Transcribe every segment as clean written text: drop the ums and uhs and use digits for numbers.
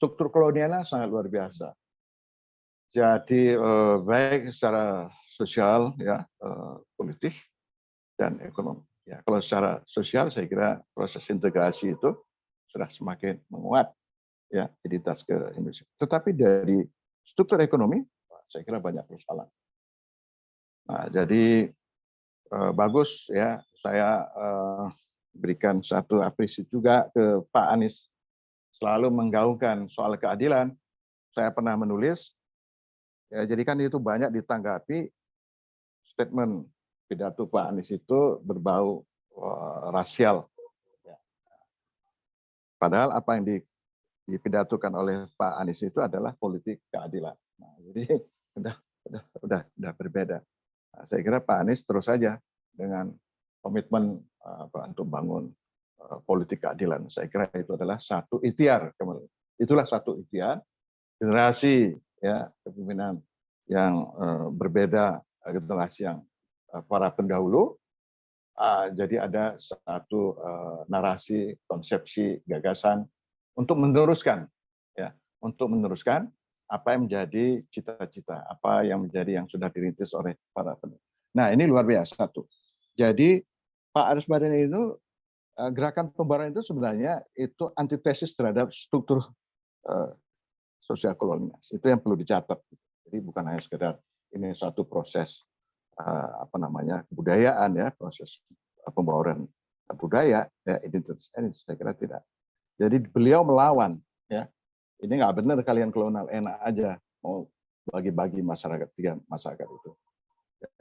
struktur kolonialnya sangat luar biasa. Jadi baik secara sosial, ya, politik dan ekonomi. Ya, kalau secara sosial saya kira proses integrasi itu sudah semakin menguat, ya, identitas ke Indonesia. Tetapi dari struktur ekonomi, saya kira banyak persoalan. Nah, jadi bagus ya, saya berikan satu apresiasi juga ke Pak Anies selalu menggaungkan soal keadilan. Saya pernah menulis, ya, jadi kan itu banyak ditanggapi statement pidato Pak Anies itu berbau rasial. Padahal apa yang dipidatokan oleh Pak Anies itu adalah politik keadilan. Nah, jadi udah berbeda. Nah, saya kira Pak Anies terus saja dengan komitmen untuk bangun politik keadilan. Saya kira itu adalah satu ikhtiar. Itulah satu ikhtiar generasi, ya, kepemimpinan yang berbeda, generasi yang para pendahulu. Jadi ada satu narasi, konsepsi, gagasan untuk meneruskan, ya, untuk meneruskan apa yang menjadi cita-cita, apa yang menjadi yang sudah dirintis oleh para pendahulu. Nah, ini luar biasa tuh. Jadi Pak Anies Baswedan itu gerakan pembaruan itu sebenarnya itu antitesis terhadap struktur sosial kolonial. Itu yang perlu dicatat. Jadi bukan hanya sekedar ini satu proses kebudayaan, ya, proses pembauran budaya, ya, identitas ini saya kira tidak. Jadi beliau melawan, ya, ini nggak benar kalian kolonial, enak aja mau bagi-bagi masyarakat, tiga masyarakat itu.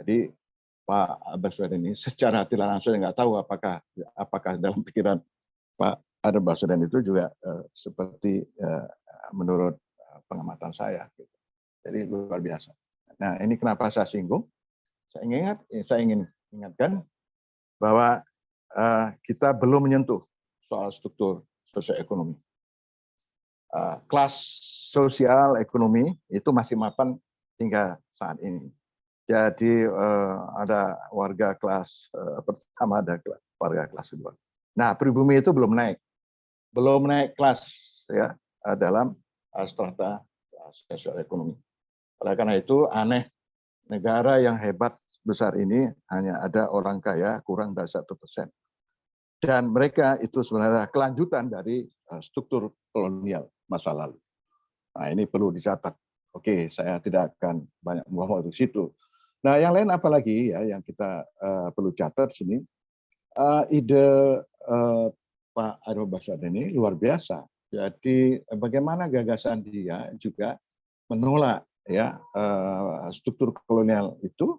Jadi Pak Baswedan ini secara tidak langsung nggak tahu apakah dalam pikiran Pak Anies Baswedan itu juga seperti menurut pengamatan saya. Gitu. Jadi luar biasa. Nah, ini kenapa saya singgung? Saya ingin ingatkan bahwa kita belum menyentuh soal struktur sosial ekonomi. Kelas sosial ekonomi itu masih mapan hingga saat ini. Jadi ada warga kelas pertama, ada warga kelas kedua. Nah, pribumi itu belum naik kelas, ya, dalam strata sosial ekonomi. Oleh karena itu aneh negara yang hebat besar ini hanya ada orang kaya kurang dari 1%. Dan mereka itu sebenarnya kelanjutan dari struktur kolonial masa lalu. Nah, ini perlu dicatat. Oke, saya tidak akan banyak ngomong di situ. Nah, yang lain apalagi, ya, yang kita perlu catat sini, ide Pak Anies Baswedan ini luar biasa. Jadi bagaimana gagasan dia juga menolak, ya, struktur kolonial itu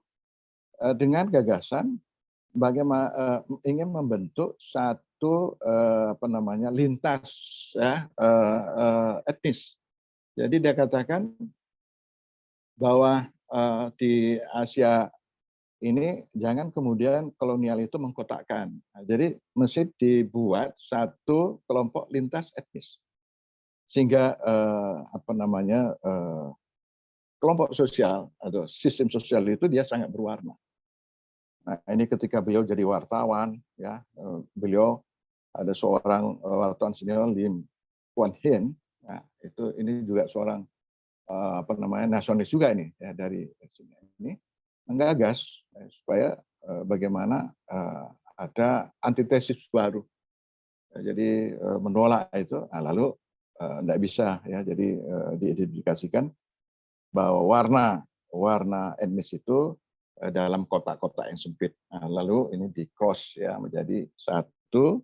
dengan gagasan bagaimana ingin membentuk satu lintas, ya, etnis. Jadi dia katakan bahwa di Asia ini jangan kemudian kolonial itu mengkotakkan. Nah, jadi mesti dibuat satu kelompok lintas etnis sehingga kelompok sosial atau sistem sosial itu dia sangat berwarna. Nah, ini ketika beliau jadi wartawan, ya, beliau ada seorang wartawan senior Lim Kuan Hin, ya, ini juga seorang nasionalis juga ini, ya, dari ini menggagas supaya bagaimana ada antitesis baru. Jadi menolak itu, lalu tidak bisa, ya, jadi diidentifikasikan bahwa warna etnis itu dalam kotak-kotak yang sempit. Nah, lalu ini di cross, ya, menjadi satu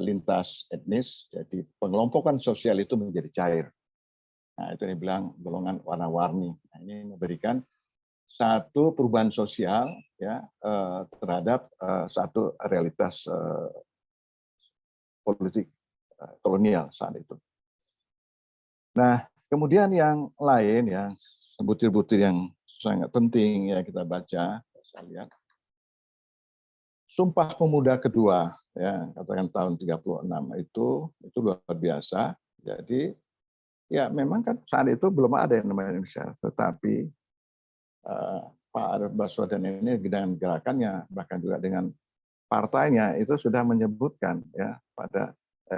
lintas etnis, jadi pengelompokan sosial itu menjadi cair. Nah, itu yang dibilang golongan warna-warni. Nah, ini memberikan satu perubahan sosial, ya, terhadap satu realitas politik kolonial saat itu. Nah, kemudian yang lain, ya, butir-butir yang sangat penting, ya, kita baca, saya lihat. Sumpah Pemuda kedua, ya, katakan tahun 36 itu luar biasa. Jadi, ya, memang kan saat itu belum ada yang namanya Indonesia, tetapi Pak Anies Baswedan ini dengan gerakannya, bahkan juga dengan partainya itu sudah menyebutkan, ya, pada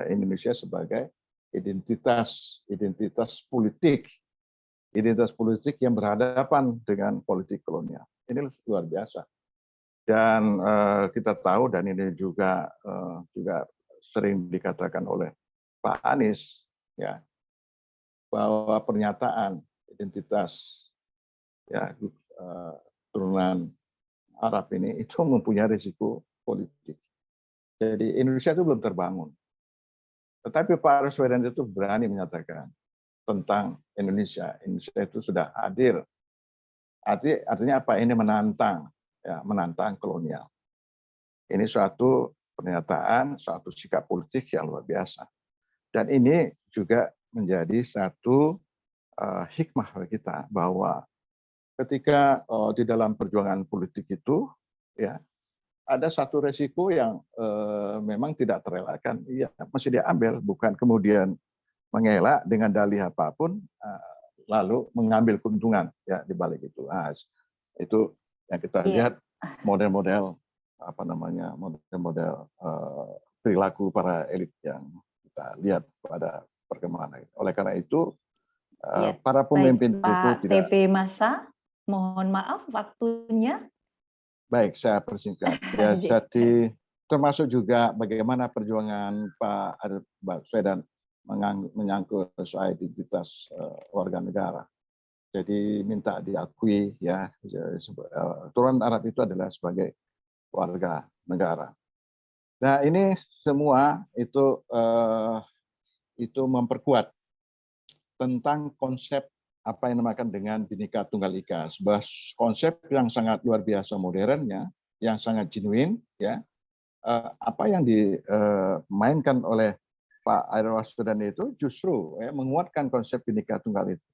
Indonesia sebagai identitas politik yang berhadapan dengan politik kolonial. Ini luar biasa. Dan kita tahu, dan ini juga sering dikatakan oleh Pak Anies, ya, bahwa pernyataan identitas ya turunan Arab ini itu mempunyai risiko politik. Jadi Indonesia itu belum terbangun. Tetapi Pak Raswedan itu berani menyatakan tentang Indonesia. Indonesia itu sudah hadir. Artinya apa? Ini menantang kolonial. Ini suatu pernyataan, suatu sikap politik yang luar biasa. Dan ini juga menjadi satu hikmah bagi kita, bahwa ketika di dalam perjuangan politik itu, ya, ada satu resiko yang memang tidak terelakkan, ya mesti diambil, bukan kemudian mengelak dengan dalih apapun, lalu mengambil keuntungan ya di balik itu. Itu yang kita lihat model-model perilaku para elit yang kita lihat pada perkembangan. Oleh karena itu, para pemimpin itu tidak. TB Masa, mohon maaf waktunya. Baik, saya persingkat. Ya, jadi termasuk juga bagaimana perjuangan Pak Baswedan menyangkut soal identitas warga negara. Jadi minta diakui ya, turunan Arab itu adalah sebagai warga negara. Nah, ini semua itu memperkuat tentang konsep apa yang dinamakan dengan Bhinneka Tunggal Ika, sebuah konsep yang sangat luar biasa modernnya, yang sangat genuine, ya. Apa yang dimainkan oleh Pak Raswedan itu justru menguatkan konsep Bhinneka Tunggal itu.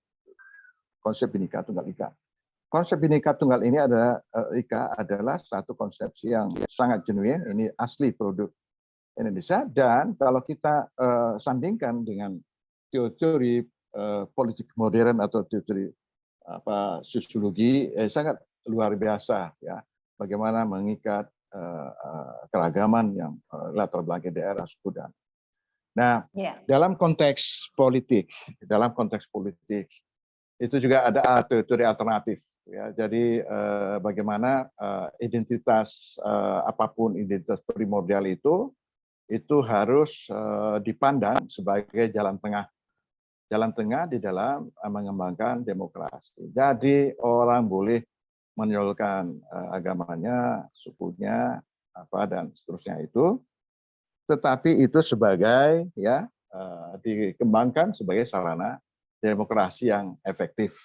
Konsep Bhinneka Tunggal Ika. Konsep Bhinneka Tunggal ini adalah satu konsepsi yang sangat genuine, ini asli produk Indonesia, dan kalau kita sandingkan dengan teori politik modern atau teori sosiologi, sangat luar biasa ya, bagaimana mengikat keragaman yang latar belakang daerah suku dan. Nah, dalam konteks politik itu juga ada teori alternatif ya. Jadi bagaimana identitas apapun, identitas primordial itu harus dipandang sebagai jalan tengah di dalam mengembangkan demokrasi. Jadi orang boleh menyoalkan agamanya, sukunya, dan seterusnya itu, tetapi itu sebagai dikembangkan sebagai sarana demokrasi yang efektif.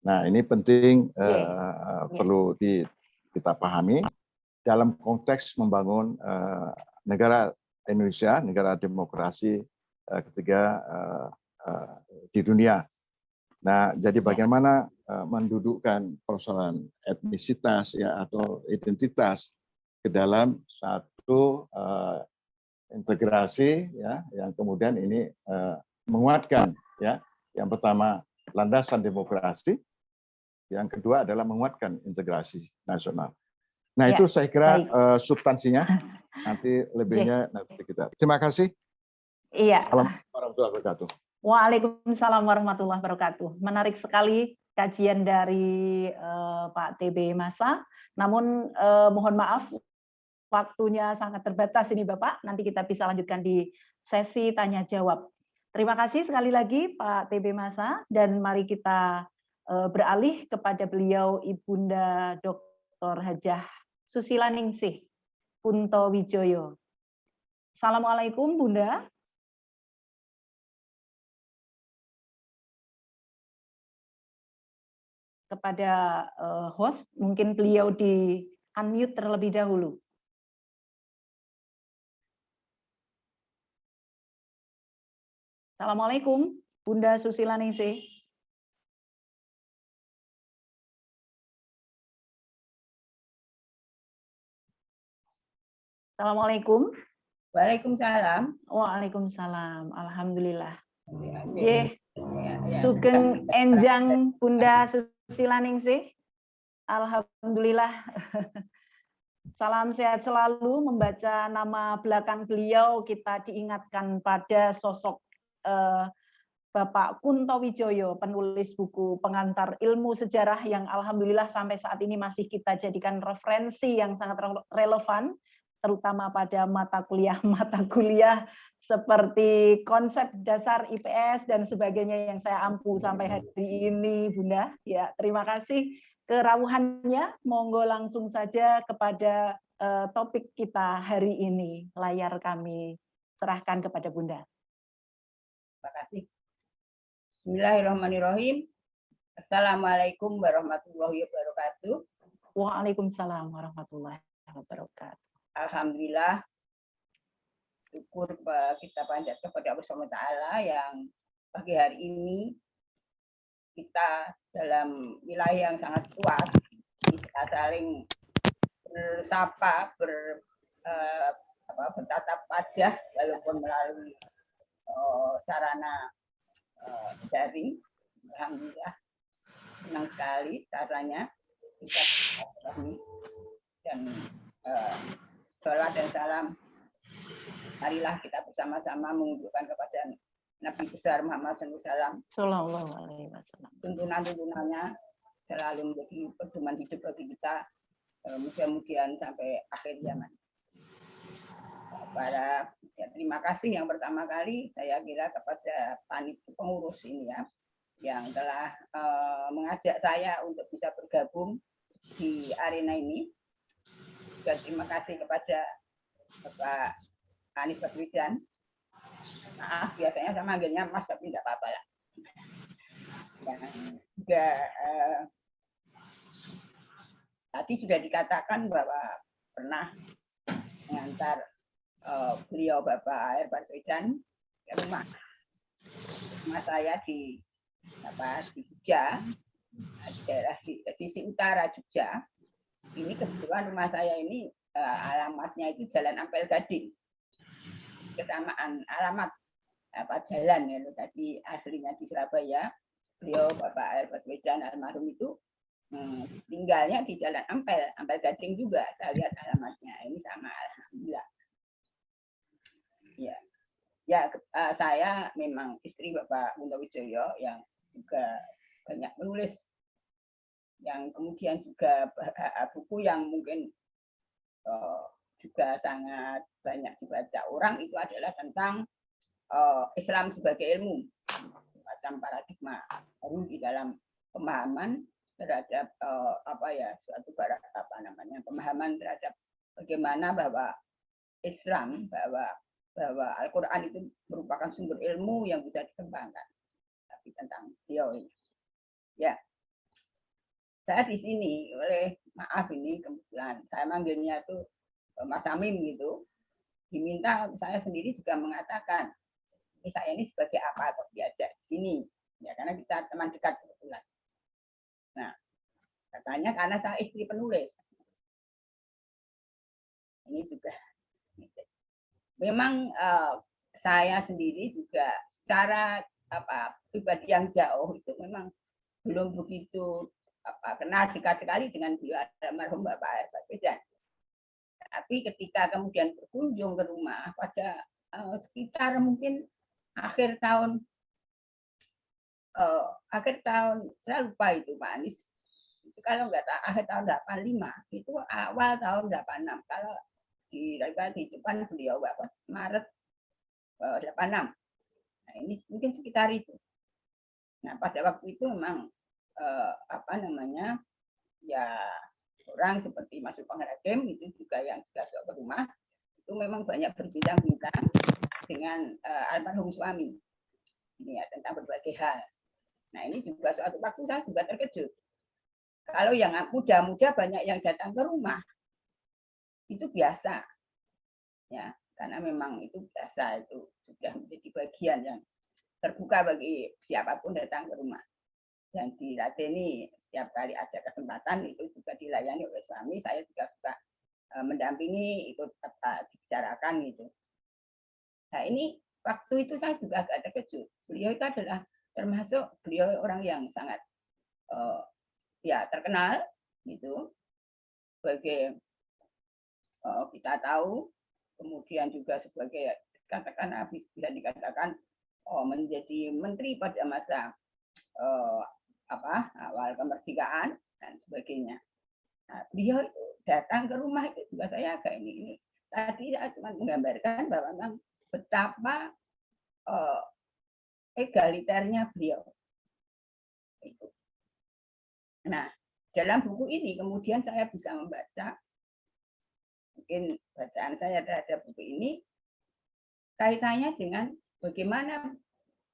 Nah, ini penting perlu kita pahami dalam konteks membangun negara Indonesia, negara demokrasi ketiga di dunia. Nah, jadi bagaimana mendudukkan persoalan etnisitas ya atau identitas ke dalam satu integrasi ya, yang kemudian ini menguatkan ya. Yang pertama landasan demokrasi, yang kedua adalah menguatkan integrasi nasional. Nah, itu saya kira substansinya. Nanti lebihnya nanti kita. Terima kasih. Iya. Assalamualaikum warahmatullahi wabarakatuh. Waalaikumsalam warahmatullahi wabarakatuh. Menarik sekali kajian dari Pak TB Masa. Namun mohon maaf waktunya sangat terbatas ini Bapak. Nanti kita bisa lanjutkan di sesi tanya jawab. Terima kasih sekali lagi Pak TB Masa, dan mari kita beralih kepada beliau Ibunda Dr. Hajah Susilaningsih Punto Wijoyo. Assalamualaikum Bunda. Kepada host, mungkin beliau di unmute terlebih dahulu. Assalamualaikum, Bunda Susilaningsih. Assalamualaikum. Waalaikumsalam. Waalaikumsalam. Alhamdulillah. Sugeng enjang Bunda Susilaningsih. Alhamdulillah. Salam sehat selalu. Membaca nama belakang beliau kita diingatkan pada sosok Bapak Kunto Wijoyo, penulis buku pengantar ilmu sejarah yang alhamdulillah sampai saat ini masih kita jadikan referensi yang sangat relevan, terutama pada mata kuliah seperti konsep dasar IPS dan sebagainya yang saya ampu sampai hari ini, Bunda. Ya, terima kasih kerawuhannya. Monggo langsung saja kepada topik kita hari ini. Layar kami serahkan kepada Bunda. Terima kasih. Bismillahirrahmanirrahim. Assalamualaikum warahmatullahi wabarakatuh. Waalaikumsalam warahmatullahi wabarakatuh. Alhamdulillah, syukur kita panjat kepada Allah SWT yang pagi hari ini kita dalam wilayah yang sangat luas bisa saling bersapa, bertatap wajah walaupun melalui sarana daring. Alhamdulillah, senang sekali rasanya kita dan sholat dan salam. Marilah kita bersama-sama menunjukkan kepada Nabi besar Muhammad SAW. Sallallahu alaihi wasallam. Tuntunan-tuntunannya selalu menjadi pedoman hidup bagi kita, mudah-mudahan sampai akhir zaman. Terima kasih yang pertama kali saya kira kepada panitia pengurus ini ya, yang telah mengajak saya untuk bisa bergabung di arena ini. Dan terima kasih kepada Bapak Anies Baswedan. Maaf, biasanya saya manggilnya Mas, tapi tidak apa-apa ya. Dan juga tadi sudah dikatakan bahwa pernah mengantar beliau Bapak Air Baswedan ke rumah saya di Jogja, di daerah sisi utara Jogja. Ini kebetulan rumah saya ini alamatnya itu Jalan Ampel Gading. Kesamaan alamat jalan ya, tadi aslinya di Surabaya. Beliau Bapak Air Baswedan almarhum itu tinggalnya di Jalan Ampel Gading juga. Saya lihat alamatnya ini sama, alhamdulillah. Ya, saya memang istri Bapak Kunto Wijoyo yang juga banyak menulis, yang kemudian juga buku yang mungkin juga sangat banyak dibaca orang itu adalah tentang Islam sebagai ilmu, macam paradigma baru di dalam pemahaman terhadap suatu pemahaman terhadap bagaimana bahwa Islam, bahwa Al-Quran itu merupakan sumber ilmu yang bisa dikembangkan. Tapi tentang beliau ini, ya, saya di sini maaf ini kebetulan saya manggilnya tuh Mas Amim gitu, diminta saya sendiri juga mengatakan ini saya ini sebagai apa kok diajak di sini, ya karena kita teman dekat kebetulan. Nah, katanya karena saya istri penulis. Ini juga memang saya sendiri juga secara pribadi yang jauh itu memang belum begitu kenal dekat sekali dengan beliau almarhum Bapak Air Baswedan. Tapi ketika kemudian berkunjung ke rumah pada sekitar mungkin akhir tahun saya lupa itu Pak Anies, itu kalau nggak akhir tahun 85 itu awal tahun 86 kalau di depan beliau Bapak Maret 86. Nah, ini mungkin sekitar itu. Nah, pada waktu itu memang ya orang seperti Mas Pangerakem itu juga yang masuk ke rumah itu memang banyak berbincang-bincang dengan almarhum suami ini ya tentang berbagai hal. Nah, ini juga suatu waktu saya juga terkejut. Kalau yang muda-muda banyak yang datang ke rumah itu biasa, ya karena memang itu biasa, itu sudah menjadi bagian yang terbuka bagi siapapun datang ke rumah. Dan dilatih setiap kali ada kesempatan itu juga dilayani oleh suami, saya juga suka mendampingi, ikut dibicarakan gitu. Nah ini waktu itu saya juga agak terkejut. Beliau itu adalah termasuk beliau orang yang sangat ya terkenal gitu sebagai kita tahu, kemudian juga sebagai katakan bisa dikatakan menjadi menteri pada masa awal kemerdekaan dan sebagainya. Nah, beliau itu datang ke rumah itu juga saya agak ini. Tadi saya cuma menggambarkan bahwa memang betapa egaliternya beliau. Itu. Nah, dalam buku ini kemudian saya bisa membaca, mungkin bacaan saya terhadap buku ini kaitannya dengan bagaimana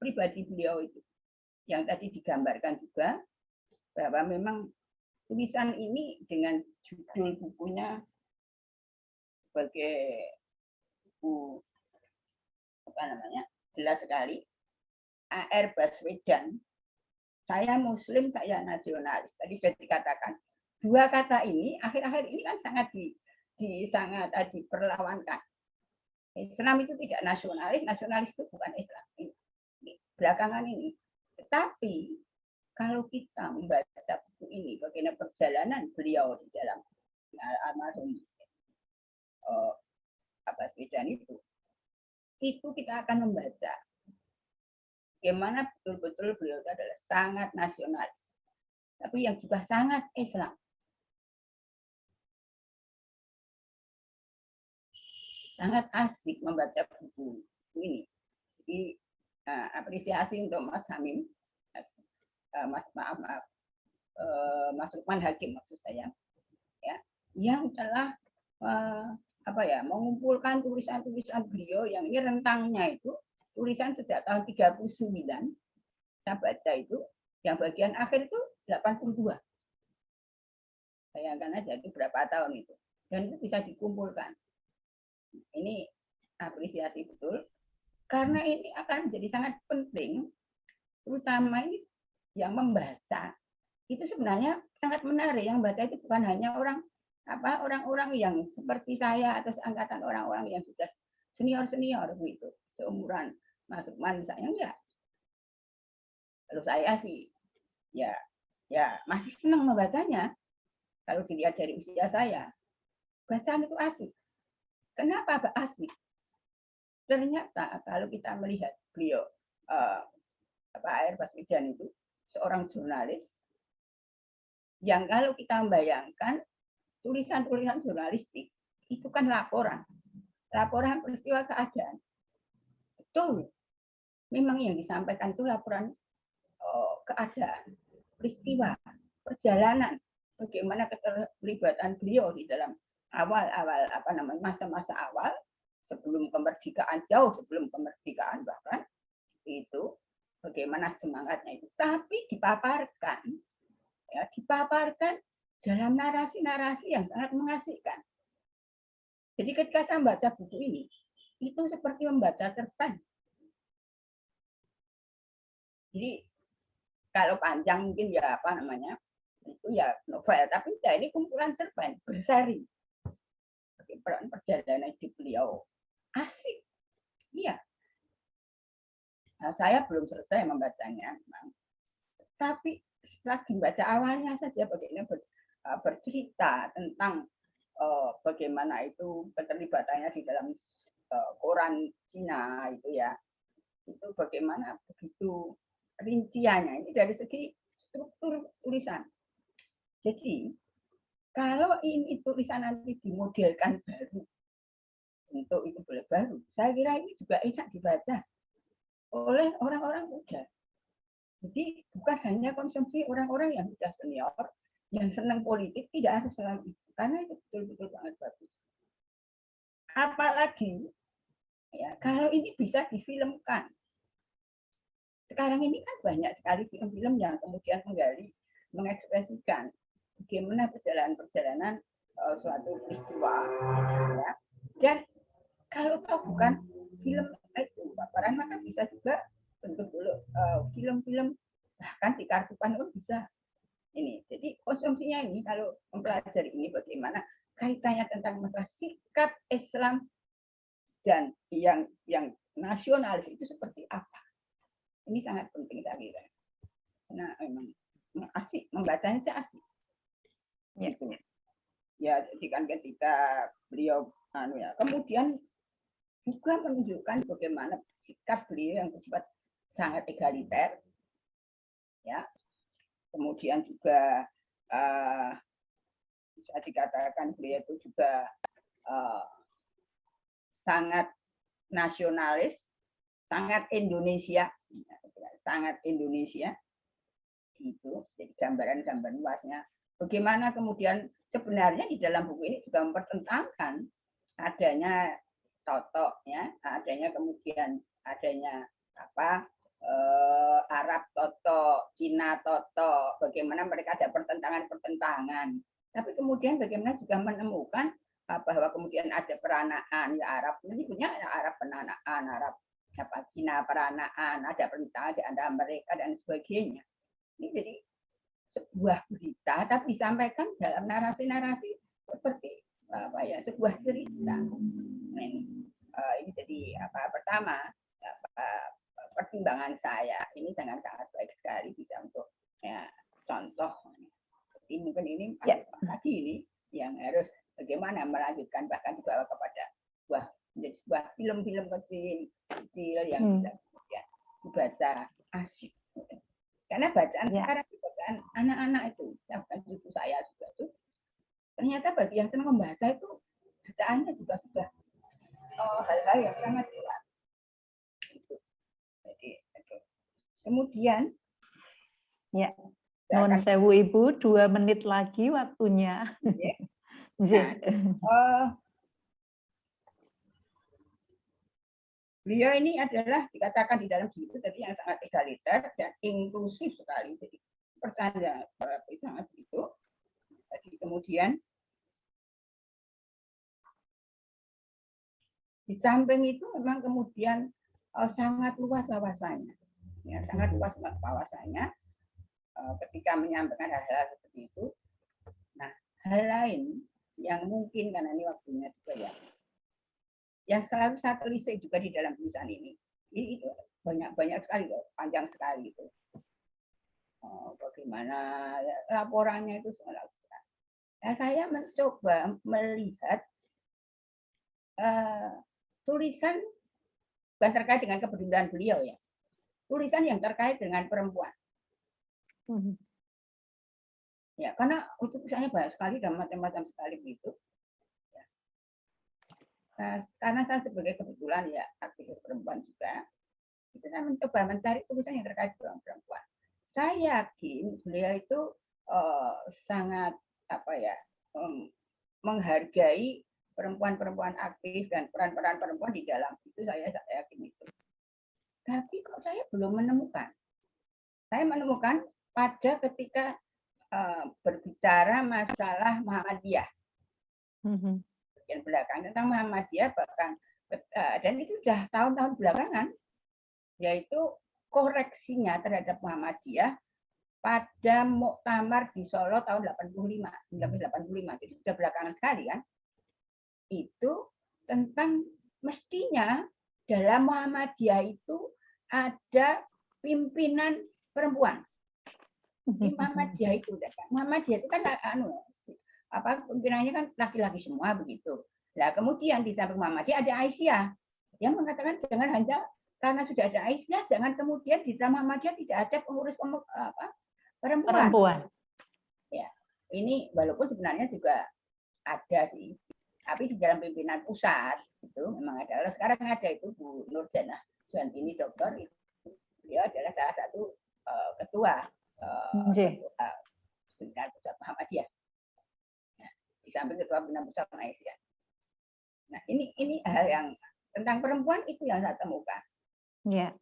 pribadi beliau itu. Yang tadi digambarkan juga bahwa memang tulisan ini dengan judul bukunya sebagai buku jelas sekali, A.R. Baswedan, saya Muslim, saya nasionalis. Tadi sudah dikatakan dua kata ini akhir-akhir ini kan sangat sangat diperlawankan. Islam itu tidak nasionalis, nasionalis itu bukan Islam. Ini belakangan ini. Tetapi kalau kita membaca buku ini, bagaimana perjalanan beliau di dalam almarhum Baswedan itu kita akan membaca bagaimana betul-betul beliau itu adalah sangat nasionalis, tapi yang juga sangat Islam. Sangat asik membaca buku ini. Jadi apresiasi untuk Mas Hamim, Mas Lukman Hakim maksud saya, ya, yang telah mengumpulkan tulisan-tulisan beliau yang ini rentangnya itu tulisan sejak tahun 39 saya baca itu, yang bagian akhir itu 82. Bayangkan aja itu berapa tahun itu, dan itu bisa dikumpulkan. Ini apresiasi betul, karena ini akan menjadi sangat penting, terutama ini yang membaca itu sebenarnya sangat menarik. Yang membaca itu bukan hanya orang-orang yang seperti saya atau seangkatan orang-orang yang sudah senior begitu, seumuran Mas Lukman misalnya, enggak. Kalau saya sih ya masih senang membacanya. Kalau dilihat dari usia saya, bacaan itu asik. Kenapa asik? Ternyata kalau kita melihat beliau A.R. Baswedan itu seorang jurnalis yang kalau kita membayangkan tulisan-tulisan jurnalistik itu kan laporan peristiwa keadaan. Betul. Memang yang disampaikan itu laporan keadaan, peristiwa, perjalanan, bagaimana keterlibatan beliau di dalam masa-masa awal sebelum kemerdekaan, jauh sebelum kemerdekaan bahkan itu bagaimana semangatnya itu, tapi dipaparkan dalam narasi-narasi yang sangat mengasihkan. Jadi ketika saya membaca buku ini, itu seperti membaca cerpen. Jadi kalau panjang mungkin ya itu ya novel, tapi ya ini kumpulan cerpen berseri. Perjalanan hidup beliau asik, iya. Nah, saya belum selesai membacanya, tapi setelah dibaca awalnya saja bagaimana bercerita tentang bagaimana itu keterlibatannya di dalam koran Cina itu ya, itu bagaimana begitu rinciannya ini dari segi struktur tulisan. Jadi kalau ini tulisan nanti dimodelkan baru, untuk itu boleh baru, saya kira ini juga enak dibaca oleh orang-orang muda. Jadi bukan hanya konsumsi orang-orang yang sudah senior, yang senang politik, tidak harus selalu itu, karena itu betul-betul sangat bagus. Apalagi ya kalau ini bisa difilmkan. Sekarang ini kan banyak sekali film-film yang kemudian menggali, mengekspresikan bagaimana perjalanan suatu peristiwa, ya. Dan kalau tahu bukan film itu paparan, maka bisa juga bentuk dulu film-film, bahkan dikartukan pun bisa. Ini jadi konsumsinya ini kalau mempelajari ini bagaimana kaitannya tentang masalah sikap Islam dan yang nasionalis itu seperti apa. Ini sangat penting saya kira. Karena memang asik, membacanya itu asik. Gitu. Ya, jadi kan ketika beliau kemudian juga menunjukkan bagaimana sikap beliau yang bersifat sangat egaliter, ya. Kemudian juga bisa dikatakan beliau itu juga sangat nasionalis, sangat Indonesia, itu. Jadi gambaran-gambaran luasnya. Bagaimana kemudian sebenarnya di dalam buku ini juga mempertentangkan adanya Toto, ya, adanya kemudian adanya apa Arab Toto, Cina Toto, bagaimana mereka ada pertentangan-pertentangan. Tapi kemudian bagaimana juga menemukan bahwa kemudian ada peranaan ya Arab, menyebutnya Arab penanaan, Arab apa Cina peranaan, ada pertentangan di antara mereka dan sebagainya. Ini jadi sebuah berita tapi disampaikan dalam narasi-narasi seperti apa ya, sebuah cerita. Nah, ini jadi apa pertama pertimbangan saya ini sangat-sangat baik sekali bisa untuk ya, contoh. Jadi mungkin ini lagi ini yang harus bagaimana melanjutkan bahkan dibawa kepada sebuah film-film kecil yang bisa kemudian dibaca asik. Karena bacaan sekarang bacaan anak-anak itu, bahkan ibu saya juga itu, ternyata bagi yang senang membaca itu bacaannya juga sudah hal-hal yang sangat jelas. Jadi, kemudian ya, non sewu Ibu, 2 menit lagi waktunya. Beliau ini adalah dikatakan di dalam buku tadi yang sangat egaliter dan inklusif sekali. Jadi pertanyaan itu sangat itu. Jadi kemudian di samping itu memang kemudian sangat luas wawasannya. Ya, sangat luas wawasannya ketika menyampaikan hal-hal seperti itu. Nah, hal lain yang mungkin karena ini waktunya juga ya, yang selalu saya telisik juga di dalam tulisan ini itu banyak sekali loh, panjang sekali itu. Bagaimana ya, laporannya itu sangat. Nah, saya mencoba melihat tulisan bukan terkait dengan kepedulian beliau ya, tulisan yang terkait dengan perempuan. Ya, karena itu misalnya banyak sekali dan macam-macam sekali begitu. Ya. Nah, karena saya sebagai kebetulan ya aktivis perempuan juga, itu saya mencoba mencari tulisan yang terkait dengan perempuan. Saya yakin beliau itu sangat apa ya menghargai perempuan-perempuan aktif dan peran-peran perempuan di dalam itu saya yakin itu. Tapi kok saya belum menemukan. Saya menemukan pada ketika berbicara masalah Muhammadiyah. Yang belakang tentang Muhammadiyah bahkan dan itu sudah tahun-tahun belakangan, yaitu koreksinya terhadap Muhammadiyah pada muktamar di Solo tahun 1985. Jadi sudah belakangan sekali kan. Itu tentang mestinya dalam Muhammadiyah itu ada pimpinan perempuan. Muhammadiyah itu kan pimpinannya kan laki-laki semua begitu. Nah, kemudian di samping Muhammadiyah ada Aisyah. Dia mengatakan jangan hanya karena sudah ada Aisyah, jangan kemudian di dalam Muhammadiyah tidak ada pengurus perempuan. Ya, ini walaupun sebenarnya juga ada sih, tapi di dalam pimpinan pusat itu memang ada. Sekarang ada itu Bu Nurjana Suhantini Doktor, beliau adalah salah satu ketua pimpinan pusat Muhammadiyah. Nah, di samping ketua pimpinan pusat Malaysia. Nah, ini hal yang tentang perempuan itu yang saya temukan. Ya.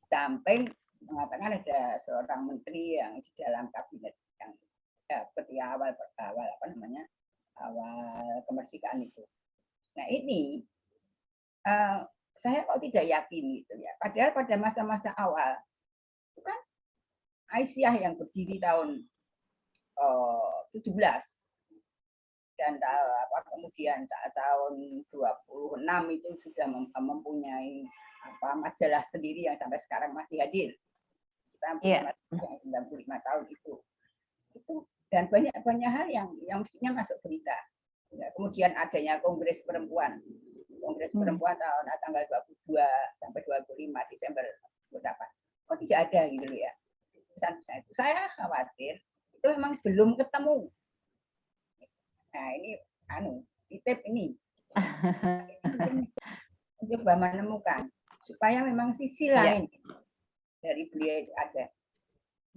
Sampai mengatakan ada seorang menteri yang di dalam kabinet yang seperti awal kemerdekaan itu. Nah, ini saya kok tidak yakin gitu ya. Padahal pada masa-masa awal itu kan Aisyah yang berdiri tahun 17 dan kemudian tahun 26 itu sudah mempunyai majalah sendiri yang sampai sekarang masih hadir. Kita punya 95 tahun itu dan banyak hal yang mestinya masuk berita. Ya, kemudian adanya Kongres Perempuan tahun tanggal 22 sampai 25 Desember pendapat. Kok tidak ada gitu loh ya. Pesan-pesan itu saya khawatir itu memang belum ketemu. Nah ini titip ini coba menemukan supaya memang sisi lain dari beliau itu ada.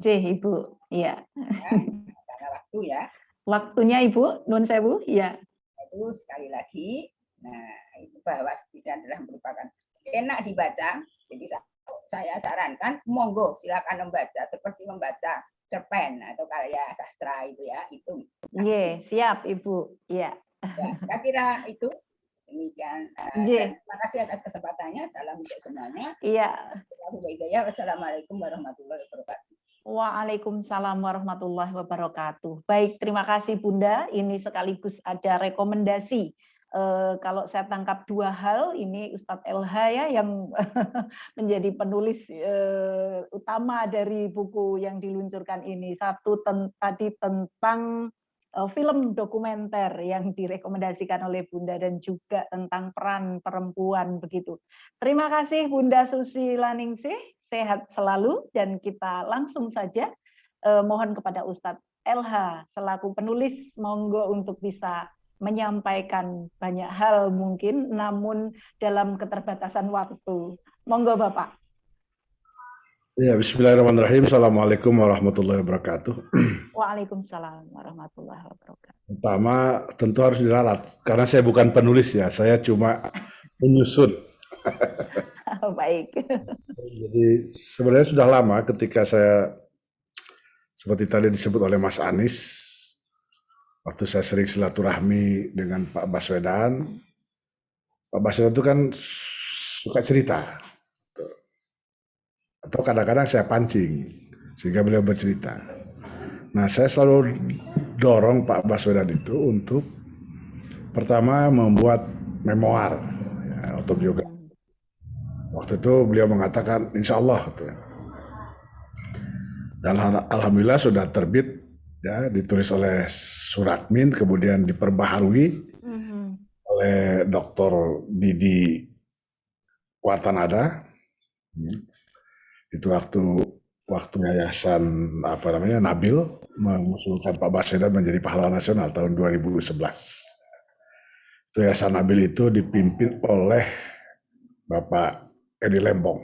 Ibu, iya. Karena waktu ya. Waktunya Ibu, Nun Sewu, ya. Itu sekali lagi, nah itu bahwa tidak adalah merupakan enak dibaca. Jadi saya sarankan, monggo silakan membaca seperti membaca cerpen atau karya sastra itu ya. Itu. Iya, siap Ibu. Iya. Ya, saya kira itu. Demikian. Terima kasih atas kesempatannya. Salam untuk semuanya. Iya. Wassalamualaikum warahmatullahi wabarakatuh. Waalaikumsalam warahmatullahi wabarakatuh. Baik, terima kasih Bunda. Ini sekaligus ada rekomendasi. Kalau saya tangkap dua hal, ini Ustadz LH ya yang menjadi penulis utama dari buku yang diluncurkan ini. Satu tadi tentang film dokumenter yang direkomendasikan oleh Bunda dan juga tentang peran perempuan begitu. Terima kasih Bunda Susi Laningsih, sehat selalu dan kita langsung saja mohon kepada Ustadz LH selaku penulis monggo untuk bisa menyampaikan banyak hal mungkin namun dalam keterbatasan waktu. Monggo Bapak. Ya, bismillahirrahmanirrahim. Assalamualaikum warahmatullahi wabarakatuh. Waalaikumsalam warahmatullahi wabarakatuh. Pertama, tentu harus diralat, karena saya bukan penulis ya, saya cuma menyusun. Baik. Jadi sebenarnya sudah lama ketika saya, seperti tadi disebut oleh Mas Anies, waktu saya sering silaturahmi dengan Pak Baswedan itu kan suka cerita. Atau kadang-kadang saya pancing, sehingga beliau bercerita. Nah, saya selalu dorong Pak Baswedan itu untuk pertama membuat memoir, ya, autobiografi. Waktu itu beliau mengatakan, insya Allah. Dan alhamdulillah sudah terbit, ya, ditulis oleh Suratmin, kemudian diperbaharui oleh Dr. Didi Wartanada. Itu waktu yayasan Nabil mengusulkan Pak Baswedan menjadi pahlawan nasional tahun 2011. Itu yayasan Nabil itu dipimpin oleh Bapak Edi Lembong.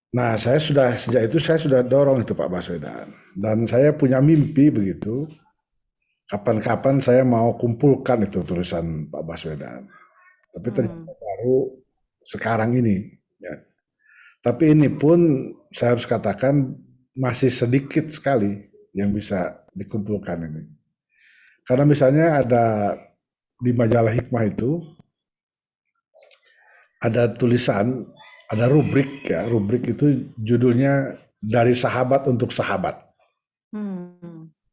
Nah, sejak itu saya sudah dorong itu Pak Baswedan, dan saya punya mimpi begitu. Kapan-kapan saya mau kumpulkan itu tulisan Pak Baswedan. Tapi ternyata baru sekarang ini. Ya. Tapi ini pun saya harus katakan masih sedikit sekali yang bisa dikumpulkan ini. Karena misalnya ada di majalah Hikmah itu ada tulisan, ada rubrik ya, rubrik itu judulnya Dari Sahabat untuk Sahabat.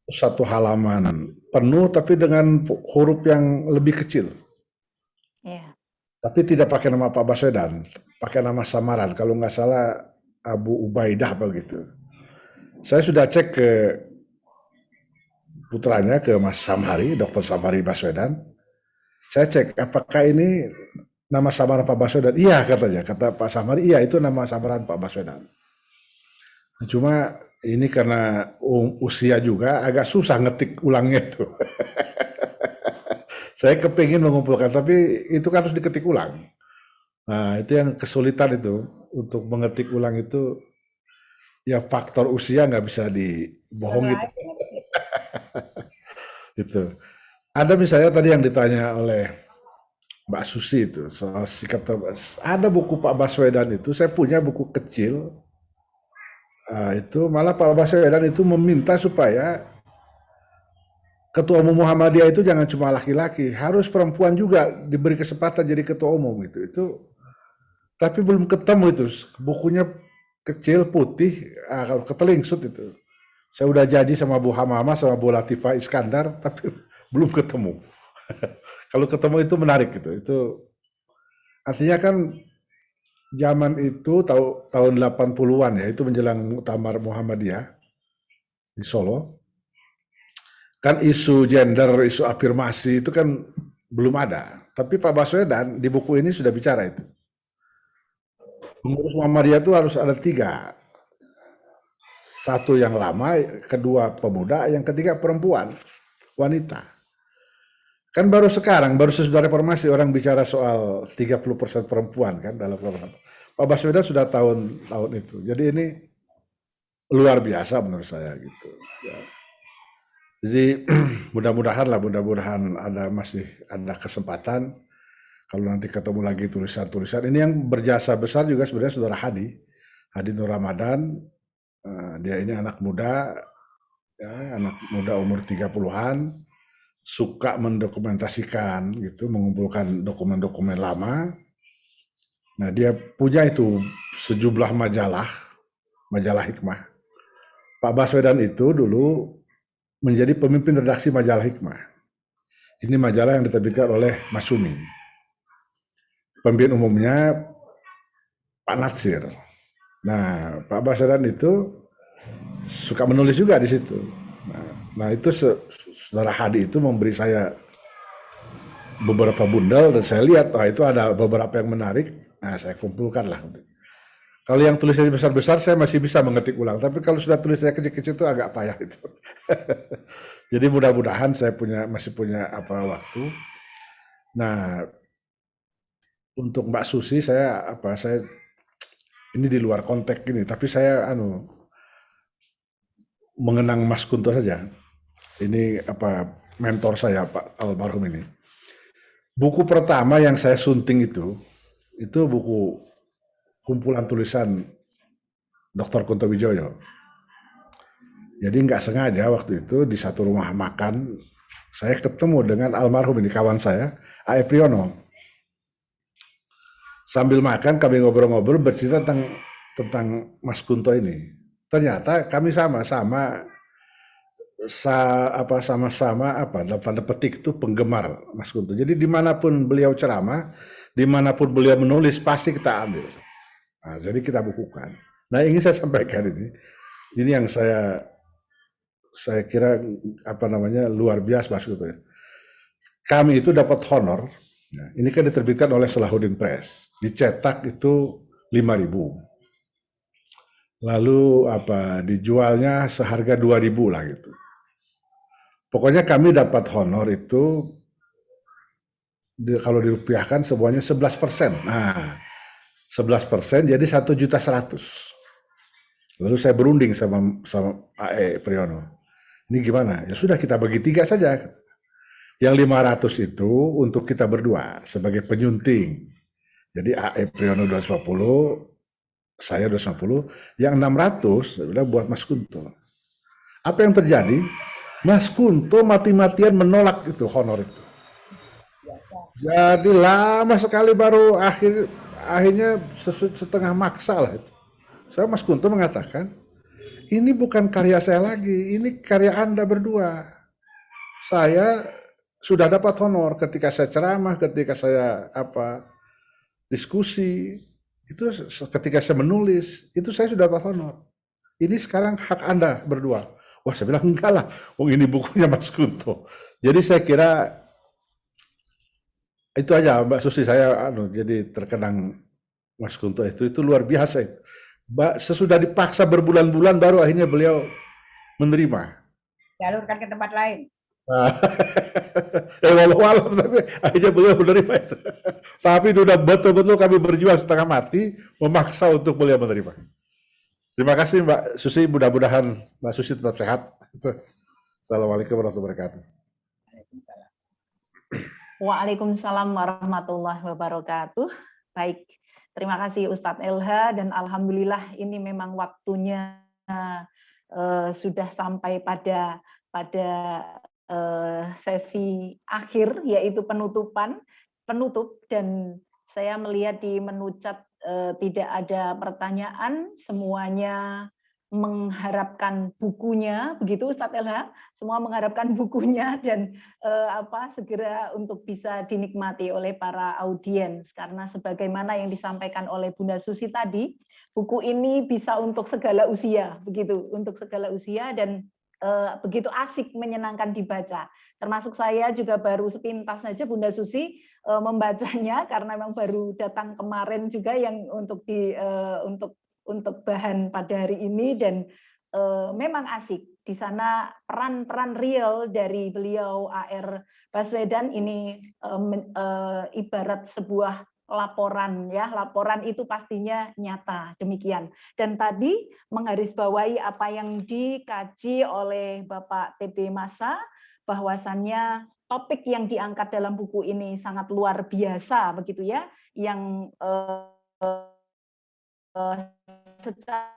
Satu halaman penuh tapi dengan huruf yang lebih kecil. Yeah. Tapi tidak pakai nama Pak Baswedan, pakai nama samaran. Kalau nggak salah Abu Ubaidah begitu. Saya sudah cek ke putranya, ke Mas Samhari, Dr. Samhari Baswedan. Saya cek apakah ini nama samaran Pak Baswedan. Iya katanya, kata Pak Samhari, iya itu nama samaran Pak Baswedan. Cuma ini karena usia juga agak susah ngetik ulangnya itu. Saya kepingin mengumpulkan, tapi itu kan harus diketik ulang. Nah, itu yang kesulitan itu, untuk mengetik ulang itu, ya faktor usia nggak bisa dibohongin. Itu. Ada misalnya tadi yang ditanya oleh Mbak Susi itu, soal sikap ada buku Pak Baswedan itu, saya punya buku kecil, itu malah Pak Baswedan itu meminta supaya Ketua Umum Muhammadiyah itu jangan cuma laki-laki, harus perempuan juga diberi kesempatan jadi ketua umum gitu. Itu tapi belum ketemu itu. Bukunya kecil putih, kalau ketelingsut itu. Saya udah janji sama Bu Hamama sama Bu Latifah Iskandar, tapi belum ketemu. Kalau ketemu itu menarik gitu. Itu artinya kan zaman itu tahun 80-an ya, itu menjelang Muktamar Muhammadiyah di Solo. Kan isu gender, isu afirmasi itu kan belum ada. Tapi Pak Baswedan di buku ini sudah bicara itu. Pengurus Muhammadiyah itu harus ada 3. Satu yang lama, kedua pemuda, yang ketiga perempuan, wanita. Kan baru sekarang, baru sesudah reformasi orang bicara soal 30% perempuan kan dalam program. Pak Baswedan sudah tahun itu. Jadi ini luar biasa menurut saya gitu. Ya. Jadi mudah-mudahan masih ada kesempatan kalau nanti ketemu lagi tulisan-tulisan. Ini yang berjasa besar juga sebenarnya Saudara Hadi Nur Ramadan. Dia ini anak muda, ya, anak muda umur 30-an, suka mendokumentasikan gitu, mengumpulkan dokumen-dokumen lama. Nah, dia punya itu sejumlah majalah Hikmah. Pak Baswedan itu dulu menjadi pemimpin redaksi majalah Hikmah. Ini majalah yang diterbitkan oleh Mas Sumi. Pemimpin umumnya Pak Natsir. Nah, Pak Baswedan itu suka menulis juga di situ. Nah itu Saudara Hadi itu memberi saya beberapa bundel dan saya lihat, itu ada beberapa yang menarik. Nah, saya kumpulkan lah. Kalau yang tulisannya besar-besar saya masih bisa mengetik ulang, tapi kalau sudah tulisannya kecil-kecil itu agak payah itu. Jadi mudah-mudahan saya masih punya waktu. Nah, untuk Mbak Susi saya ini di luar konteks ini, tapi saya mengenang Mas Kunto saja. Ini mentor saya Pak almarhum ini. Buku pertama yang saya sunting itu buku kumpulan tulisan Dr. Kunto Wijoyo. Jadi nggak sengaja waktu itu di satu rumah makan saya ketemu dengan almarhum ini, kawan saya, A.E. Priyono. Sambil makan kami ngobrol-ngobrol bercerita tentang Mas Kunto ini. Ternyata kami sama-sama dalam tanda petik itu penggemar Mas Kunto. Jadi dimanapun beliau ceramah, dimanapun beliau menulis pasti kita ambil. Nah, jadi kita bukukan. Nah, ingin saya sampaikan ini yang saya kira luar biasa Mas Kunto. Kami itu dapat honor. Nah, ini kan diterbitkan oleh Salahuddin Press, dicetak itu 5.000. Lalu dijualnya seharga 2.000 lah gitu. Pokoknya kami dapat honor itu kalau dirupiahkan semuanya 11%. Nah, 11% jadi 1.100.000. Lalu saya berunding sama A.E. Priyono. Ini gimana? Ya sudah kita bagi 3 saja. Yang 500 itu untuk kita berdua sebagai penyunting. Jadi A.E. Priyono 250, saya 250, yang 600 adalah buat Mas Kunto. Apa yang terjadi? Mas Kunto mati-matian menolak itu honor itu. Jadi lama sekali baru akhirnya setengah maksa lah itu. Saya Mas Kunto mengatakan, ini bukan karya saya lagi, ini karya Anda berdua. Saya sudah dapat honor ketika saya ceramah, ketika saya diskusi, itu ketika saya menulis, itu saya sudah dapat honor. Ini sekarang hak Anda berdua. Wah, saya bilang enggak lah, ini bukunya Mas Kunto. Jadi saya kira itu aja Mbak Susi, saya jadi terkenang Mas Kunto itu luar biasa itu. Sesudah dipaksa berbulan-bulan baru akhirnya beliau menerima. Jalurkan ke tempat lain. Walau tapi akhirnya beliau menerima itu. Tapi sudah betul-betul kami berjuang setengah mati memaksa untuk beliau menerima. Terima kasih Mbak Susi, mudah-mudahan Mbak Susi tetap sehat. Assalamualaikum warahmatullahi wabarakatuh. Waalaikumsalam warahmatullahi wabarakatuh. Baik, terima kasih Ustadz Elha, dan alhamdulillah ini memang waktunya sudah sampai pada sesi akhir, yaitu penutup, dan saya melihat di menu chat tidak ada pertanyaan, semuanya mengharapkan bukunya, begitu Ustadz Elha, semua mengharapkan bukunya dan segera untuk bisa dinikmati oleh para audiens, karena sebagaimana yang disampaikan oleh Bunda Susi tadi, buku ini bisa untuk segala usia, begitu, untuk segala usia, dan begitu asik, menyenangkan dibaca. Termasuk saya juga baru sepintas saja Bunda Susi membacanya karena memang baru datang kemarin juga yang untuk bahan pada hari ini, dan memang asik. Di sana peran-peran real dari beliau A.R. Baswedan ini ibarat sebuah laporan, ya, laporan itu pastinya nyata, demikian. Dan tadi menggarisbawahi apa yang dikaji oleh Bapak TB Masa, bahwasannya topik yang diangkat dalam buku ini sangat luar biasa, begitu ya, yang secara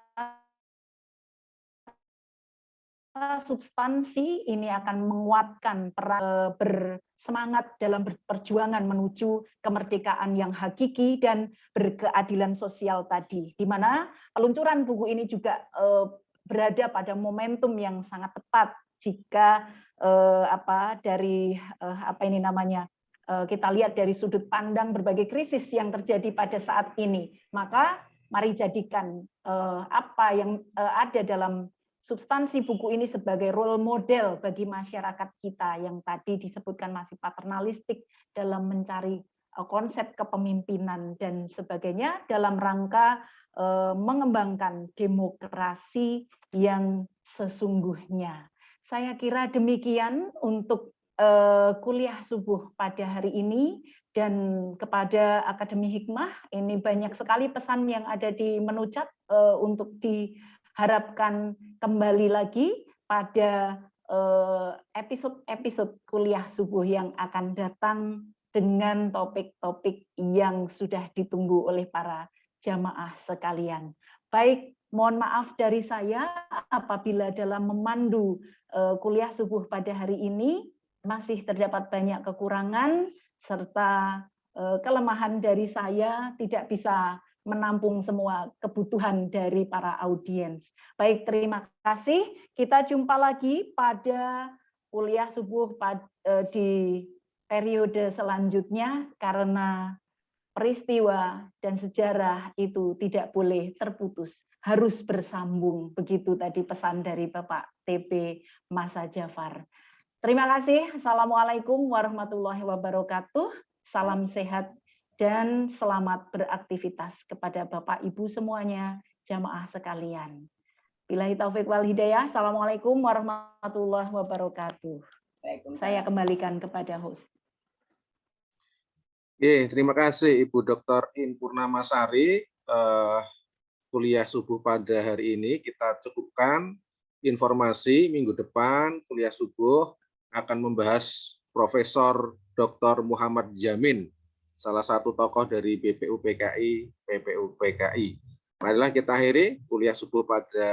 substansi ini akan menguatkan peran bersemangat dalam perjuangan menuju kemerdekaan yang hakiki dan berkeadilan sosial tadi, di mana peluncuran buku ini juga berada pada momentum yang sangat tepat jika kita lihat dari sudut pandang berbagai krisis yang terjadi pada saat ini. Maka mari jadikan apa yang ada dalam substansi buku ini sebagai role model bagi masyarakat kita yang tadi disebutkan masih paternalistik dalam mencari konsep kepemimpinan dan sebagainya dalam rangka mengembangkan demokrasi yang sesungguhnya. Saya kira demikian untuk kuliah subuh pada hari ini, dan kepada Akademi Hikmah ini banyak sekali pesan yang ada di menu chat untuk diharapkan kembali lagi pada episode-episode kuliah subuh yang akan datang dengan topik-topik yang sudah ditunggu oleh para jamaah sekalian. Baik, mohon maaf dari saya apabila dalam memandu kuliah subuh pada hari ini masih terdapat banyak kekurangan serta kelemahan dari saya, tidak bisa menampung semua kebutuhan dari para audiens. Baik, terima kasih. Kita jumpa lagi pada kuliah subuh di periode selanjutnya, karena peristiwa dan sejarah itu tidak boleh terputus, harus bersambung. Begitu tadi pesan dari Bapak TB Masa Jafar. Terima kasih. Assalamualaikum warahmatullahi wabarakatuh. Salam sehat dan selamat beraktivitas kepada Bapak Ibu semuanya, jamaah sekalian. Billahi taufik wal hidayah. Assalamualaikum warahmatullahi wabarakatuh. Saya kembalikan kepada host. Terima kasih Ibu Dr. In Purnamasari. Kuliah subuh pada hari ini kita cukupkan. Informasi minggu depan kuliah subuh akan membahas Profesor Dr. Muhammad Jamin, salah satu tokoh dari BPUPKI. Marilah kita akhiri kuliah subuh pada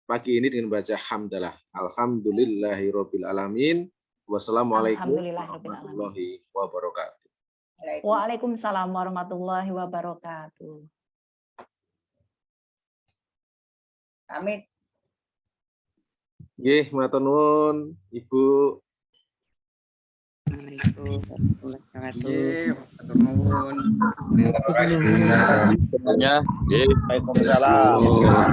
pagi ini dengan baca hamdalah. Alhamdulillahirabbil alamin. Wassalamualaikum warahmatullahi wabarakatuh. Waalaikumsalam warahmatullahi wabarakatuh. Amin. Nggih, matur nuwun Ibu. Assalamualaikum warahmatullahi wabarakatuh. Nggih, matur nuwun. Waalaikumsalam.